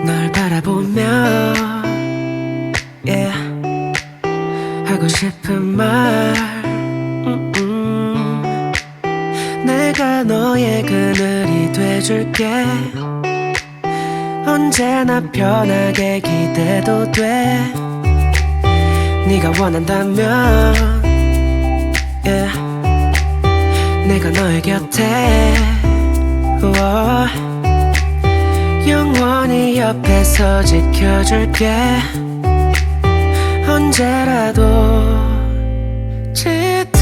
널 바라보며 yeah. 하고 싶은 말 내가 너의 그늘이 돼줄게. 언제나 편하게 기대도 돼. 네가 원한다면 yeah. 내가 너의 곁에 영원히 옆에서 지켜줄게. 언제라도 짙은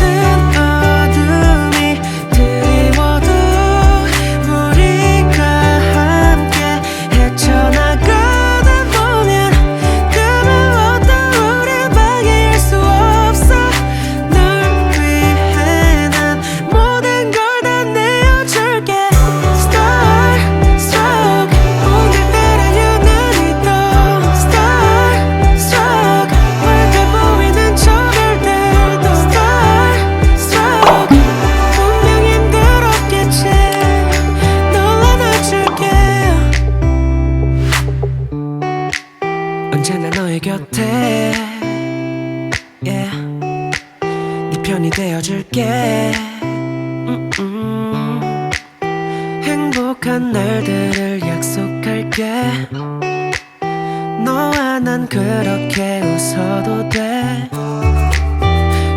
어둠이 드리워도 우리가 함께 헤쳐나가다 보면 그 무엇도 우릴 방해할 수 없어. 널 위해 난 모든 걸 다 내어줄게. Starstruck 오늘따라 유난히 더 Starstruck 멀게 보이는 저 별들도 Starstruck 분명 힘들었겠지. 널 안아줄게. 언제나 너의 곁에 yeah. 네 편이 되어줄게. 행복한 날들을 약속할게. 너와 난 그렇게 웃어도 돼.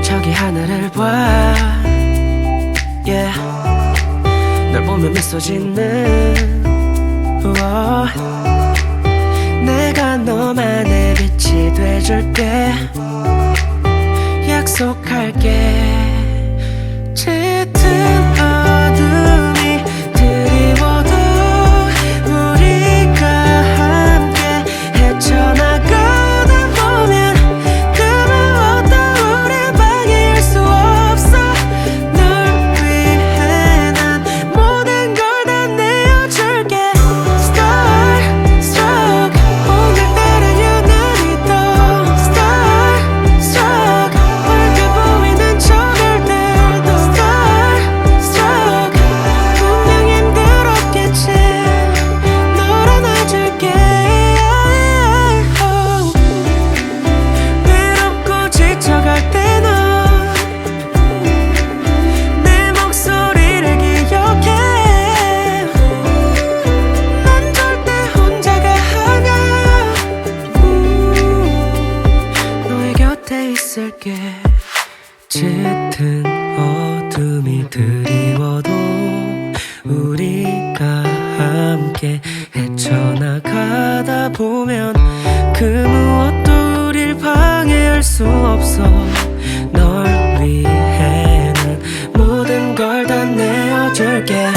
저기 하늘을 봐 yeah. 널 보면 미소 짓는 내가 너만의 빛이 돼줄게. 약속할게. 짙은 어둠이 드리워도 우리가 함께 헤쳐나가다 보면 그 무엇도 우릴 방해할 수 없어. 널 위해 난 모든 걸 다 내어줄게. Starstruck 오늘따라 유난히 더 Starstruck 멀게 보이는 저 별들도 Starstruck 분명 힘들었겠지. 널 안아줄게. 외롭고 지쳐갈 때 넌 내 목소리를 기억해. 난 절대 혼자가 아냐. 너의 곁에 있을게. 짙은 어둠이 드리워도 우리가 함께 헤쳐나가다 보면 그 무엇도 우릴 방해할 수 없어. 널 위해 난 모든 걸 다 내어줄게.